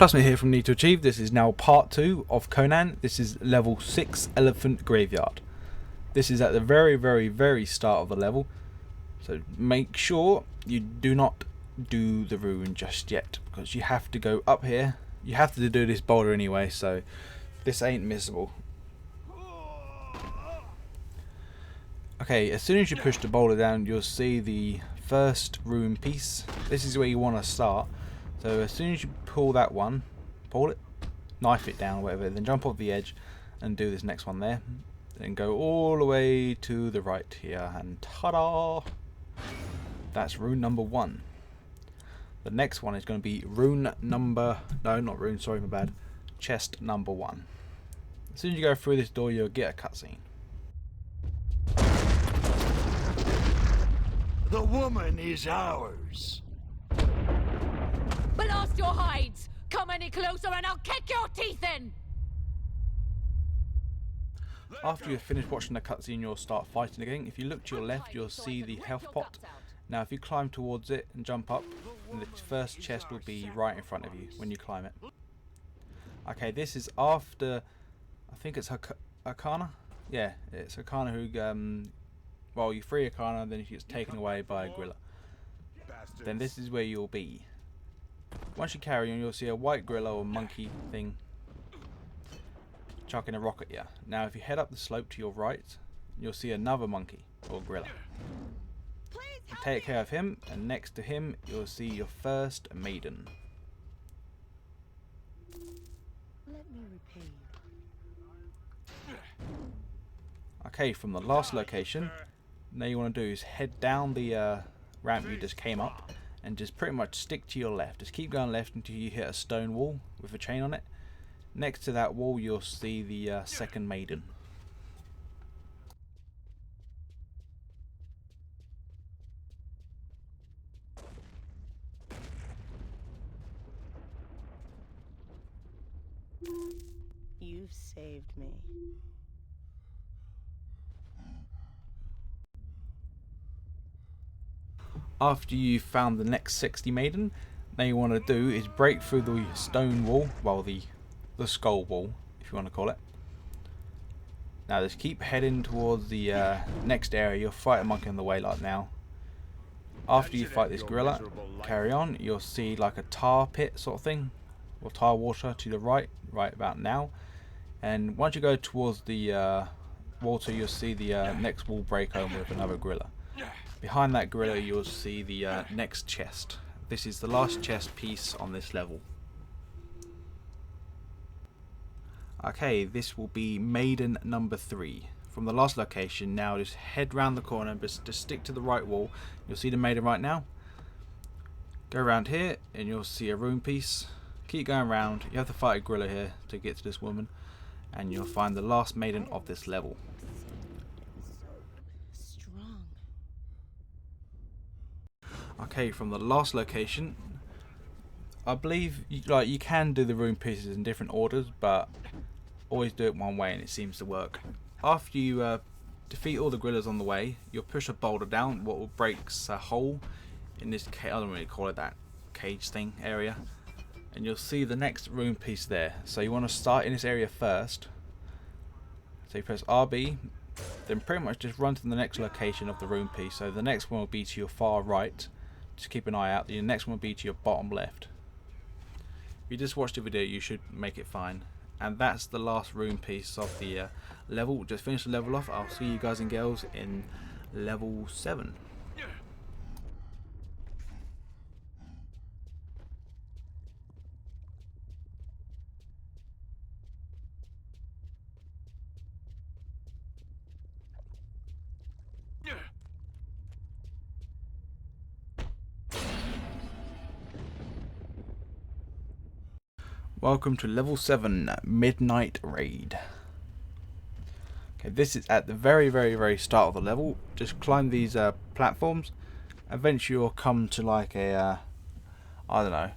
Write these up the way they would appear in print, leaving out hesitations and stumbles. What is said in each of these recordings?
Trust me here from Need to Achieve. This is now part 2 of Conan. This is level 6 Elephant Graveyard. This is at the very start of the level. So make sure you do not do the rune just yet, because you have to go up here. You have to do this boulder anyway, so this ain't missable. Okay, as soon as you push the boulder down, you'll see the first rune piece. This is where you want to start. So as soon as you pull that one, pull it, knife it down, whatever, then jump off the edge and do this next one there. Then go all the way to the right here, and ta-da! That's rune number 1. The next one is going to be rune number... No, not rune, sorry, my bad. Chest number 1. As soon as you go through this door, you'll get a cutscene. The woman is ours. Blast your hides! Come any closer and I'll kick your teeth in! After you've finished watching the cutscene, you'll start fighting again. If you look to your left, you'll see the health pot. Now if you climb towards it and jump up, then the first chest will be right in front of you when you climb it. Okay, this is after... I think it's Hakana? Yeah, it's Hakana who... well, you free Hakana, then she gets taken away by a gorilla. Then this is where you'll be. Once you carry on, you'll see a white gorilla or monkey thing chucking a rock at you. Now if you head up the slope to your right, you'll see another monkey or gorilla. You take care of him, and next to him you'll see your first maiden. Let me repay you. Okay, from the last location, now you want to do is head down the ramp you just came up, and just pretty much stick to your left. Just keep going left until you hit a stone wall with a chain on it. Next to that wall you'll see the second maiden. You've saved me. After you've found the next 60 maiden, now you want to do is break through the stone wall, well the skull wall if you want to call it. Now just keep heading towards the next area. You'll fight a monkey on the way like now. After you fight this gorilla, carry on, you'll see like a tar pit sort of thing, or tar water to the right about now. And once you go towards the water, you'll see the next wall break open with another gorilla. Behind that gorilla you'll see the next chest. This is the last chest piece on this level. Okay, this will be maiden number 3. From the last location, now just head round the corner and just stick to the right wall. You'll see the maiden right now. Go around here and you'll see a rune piece. Keep going round. You have to fight a gorilla here to get to this woman, and you'll find the last maiden of this level. Okay, from the last location, I believe you can do the rune pieces in different orders, but always do it one way and it seems to work. After you defeat all the gorillas on the way, you'll push a boulder down, what will breaks a hole in this I don't really call it that cage thing area, and you'll see the next rune piece there. So you want to start in this area first. So you press RB, then pretty much just run to the next location of the rune piece. So the next one will be to your far right. Just keep an eye out. The next one will be to your bottom left. If you just watched the video, you should make it fine. And that's the last rune piece of the level. Just finish the level off. I'll see you guys and girls in level 7. Welcome to level 7 Midnight Raid. Okay, this is at the very start of the level. Just climb these platforms. Eventually you'll come to like a I don't know,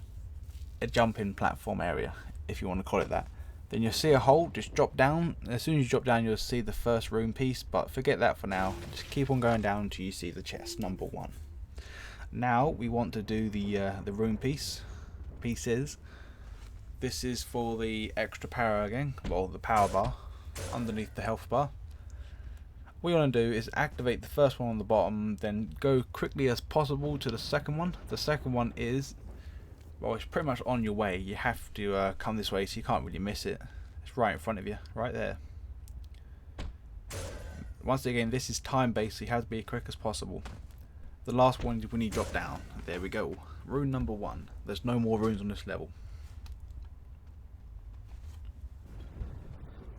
a jumping platform area, if you want to call it that. Then you'll see a hole, just drop down. As soon as you drop down you'll see the first rune piece, but forget that for now. Just keep on going down until you see the chest number 1. Now we want to do the rune pieces. This is for the extra power again, well, the power bar underneath the health bar. What you want to do is activate the first one on the bottom, then go quickly as possible to the second one. The second one is, well, it's pretty much on your way. You have to come this way, so you can't really miss it. It's right in front of you, right there. Once again, this is time based, so you have to be as quick as possible. The last one is when you drop down. There we go. Rune number 1. There's no more runes on this level.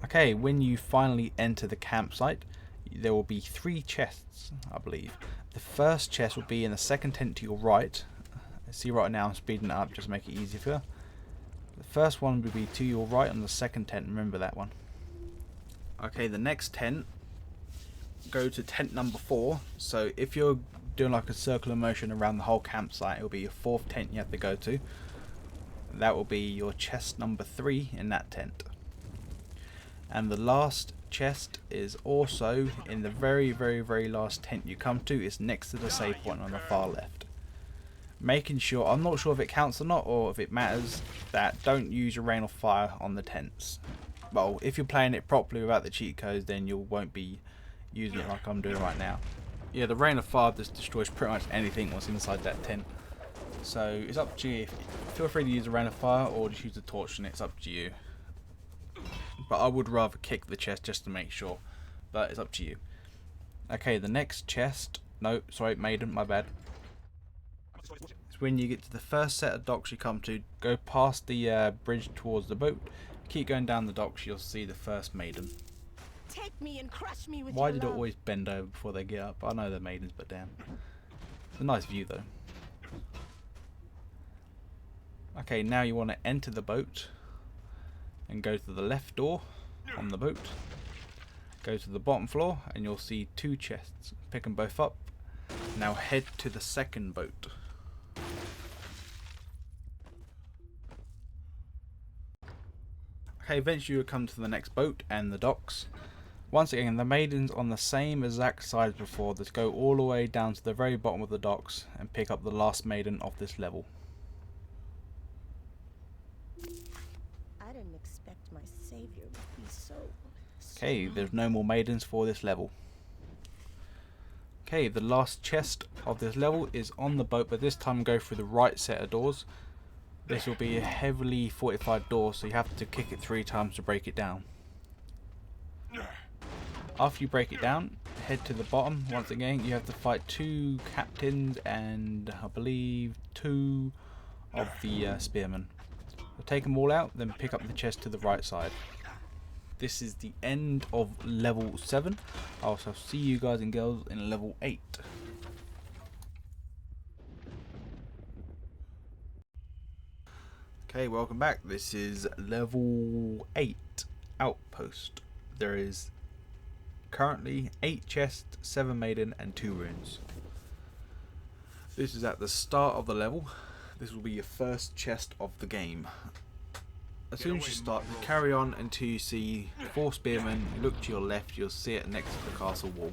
Okay, when you finally enter the campsite, there will be 3 chests, I believe. The first chest will be in the second tent to your right. See, right now I'm speeding it up just to make it easier for you. The first one will be to your right on the second tent, remember that one. Okay, the next tent, go to tent number 4. So if you're doing like a circular motion around the whole campsite, it will be your 4th tent you have to go to. That will be your chest number 3 in that tent. And the last chest is also in the very last tent you come to. It's next to the save point on the far left. Making sure, I'm not sure if it counts or not, or if it matters, that don't use your rain of fire on the tents. Well, if you're playing it properly without the cheat codes, then you won't be using it like I'm doing right now. Yeah, the rain of fire just destroys pretty much anything that's inside that tent. So it's up to you. Feel free to use a rain of fire or just use a torch, and it's up to you. But I would rather kick the chest just to make sure. But it's up to you. Okay, the next chest. No, sorry, Maiden, my bad. It's when you get to the first set of docks you come to. Go past the bridge towards the boat. Keep going down the docks, you'll see the first Maiden. Take me and crush me with Why your did it love. always bend over before they get up? I know they're Maidens, but damn. It's a nice view though. Okay, now you want to enter the boat. And go to the left door on the boat. Go to the bottom floor and you'll see 2 chests. Pick them both up. Now head to the second boat. Okay, eventually you'll come to the next boat and the docks. Once again, the Maidens on the same exact side as before. Just go all the way down to the very bottom of the docks and pick up the last Maiden of this level. I didn't expect my savior would be so. Okay, there's no more Maidens for this level. Okay, the last chest of this level is on the boat, but this time go through the right set of doors. This will be a heavily fortified door, so you have to kick it 3 times to break it down. After you break it down, head to the bottom. Once again, you have to fight 2 captains and I believe 2 of the spearmen. So take them all out, then pick up the chest to the right side. This is the end of level 7. I'll also see you guys and girls in level 8. Okay, welcome back. This is level 8 Outpost. There is currently 8 chests, 7 Maiden and 2 runes. This is at the start of the level. This will be your first chest of the game. As soon as you start, you carry on until you see 4 spearmen. You look to your left, you'll see it next to the castle wall.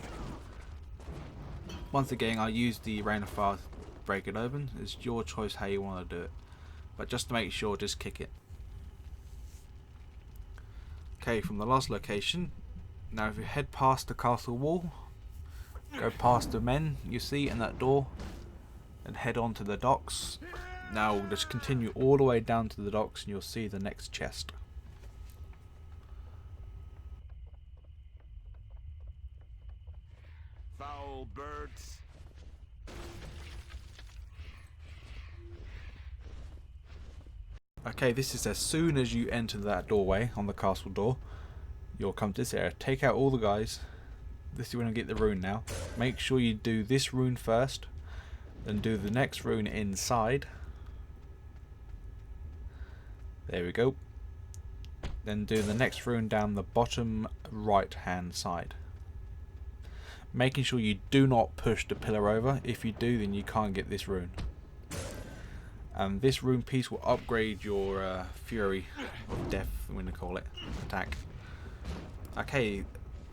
Once again, I use the rain of fire to break it open. It's your choice how you want to do it. But just to make sure, just kick it. Okay, from the last location, now if you head past the castle wall, go past the men you see in that door, and head on to the docks. Now just continue all the way down to the docks and you'll see the next chest. Foul birds. Okay, this is as soon as you enter that doorway on the castle door. You'll come to this area. Take out all the guys. This is when I get the rune now. Make sure you do this rune first. Then do the next rune inside. There we go. Then do the next rune down the bottom right hand side. Making sure you do not push the pillar over. If you do, then you can't get this rune. And this rune piece will upgrade your Fury of Death, I'm going to call it, attack. Okay,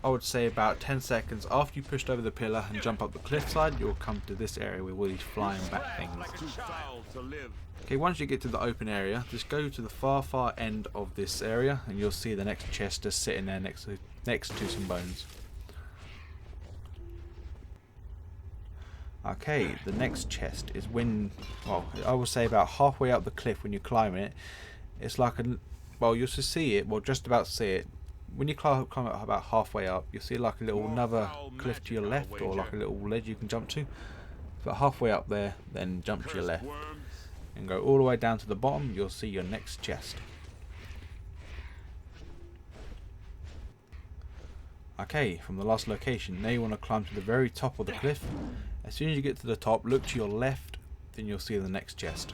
I would say about 10 seconds after you pushed over the pillar and jump up the cliffside, you'll come to this area with all these flying back things. Too foul to live. Okay, once you get to the open area, just go to the far end of this area and you'll see the next chest just sitting there next to some bones. Okay, the next chest is when, well, I will say about halfway up the cliff when you're climbing it. It's like a, well, you'll just see it, well, just about see it. When you climb up about halfway up, you'll see like a little another cliff to your left, or like a little ledge you can jump to. But halfway up there, then jump to your left and go all the way down to the bottom. You'll see your next chest. Okay, from the last location, now you want to climb to the very top of the cliff. As soon as you get to the top, look to your left, then you'll see the next chest.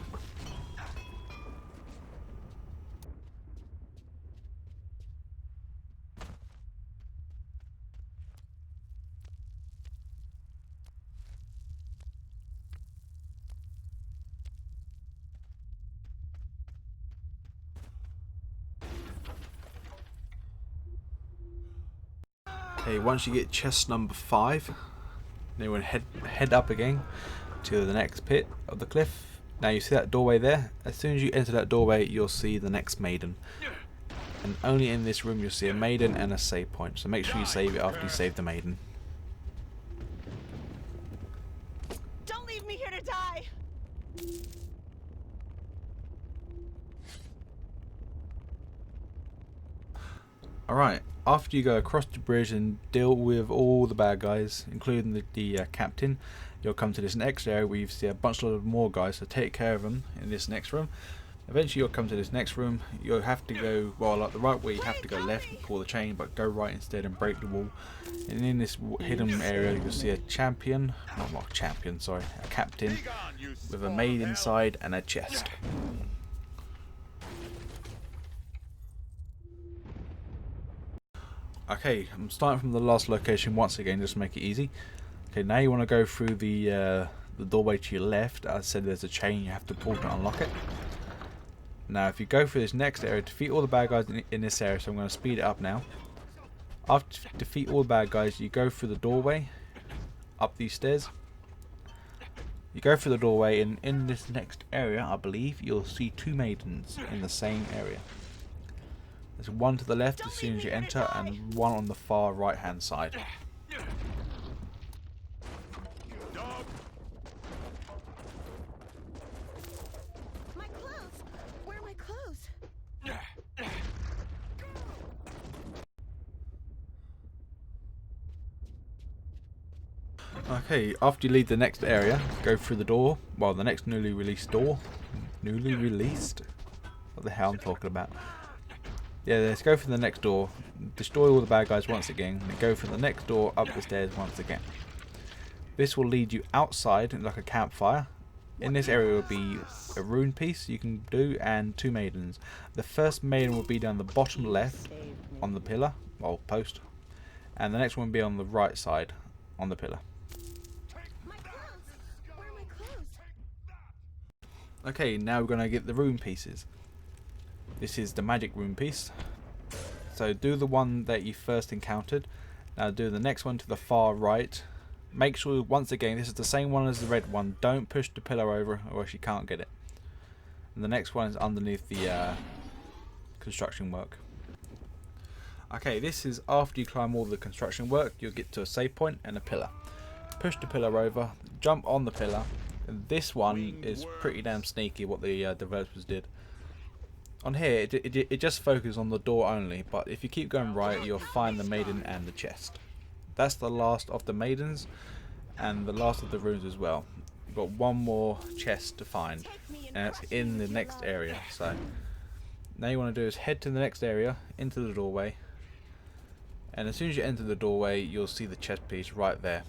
Okay, once you get chest number 5, then you want to head up again to the next pit of the cliff. Now you see that doorway there. As soon as you enter that doorway, you'll see the next maiden. And only in this room you'll see a maiden and a save point. So make sure you save it after you save the maiden. Don't leave me here to die! Alright, after you go across the bridge and deal with all the bad guys, including the captain, you'll come to this next area where you see a bunch of more guys, so take care of them in this next room. Eventually you'll come to this next room. You'll have to go, well, like the right way you have to go left and pull the chain, but go right instead and break the wall. And in this hidden area you'll see a champion, not champion, sorry, a captain with a maid inside and a chest. Okay, I'm starting from the last location once again, just to make it easy. Okay, now you want to go through the doorway to your left. As I said, there's a chain you have to pull to unlock it. Now, if you go through this next area, defeat all the bad guys in this area. So I'm going to speed it up now. After you defeat all the bad guys, you go through the doorway, up these stairs. You go through the doorway, and in this next area, I believe you'll see 2 maidens in the same area. There's one to the left as soon as you enter, and one on the far right hand side. My clothes! Where are my clothes? Okay, after you leave the next area, go through the door, well, the next newly released door. Newly released? What the hell I'm talking about? Yeah, let's go for the next door, destroy all the bad guys once again, and go for the next door up the stairs once again. This will lead you outside like a campfire. In this area will be a rune piece you can do and 2 maidens. The first maiden will be down the bottom left on the pillar, or post, and the next one will be on the right side on the pillar. My clothes! Where are my clothes? Okay, now we're going to get the rune pieces. This is the magic rune piece. So do the one that you first encountered. Now do the next one to the far right. Make sure, once again, this is the same one as the red one. Don't push the pillar over or else you can't get it. And the next one is underneath the construction work. Okay, this is after you climb all the construction work. You'll get to a save point and a pillar. Push the pillar over, jump on the pillar. And this one is pretty damn sneaky what the developers did. On here, it just focuses on the door only, but if you keep going right, you'll find the maiden and the chest. That's the last of the maidens, and the last of the runes as well. You've got one more chest to find, and it's in the next area. So, now you want to do is head to the next area, into the doorway, and as soon as you enter the doorway, you'll see the chest piece right there.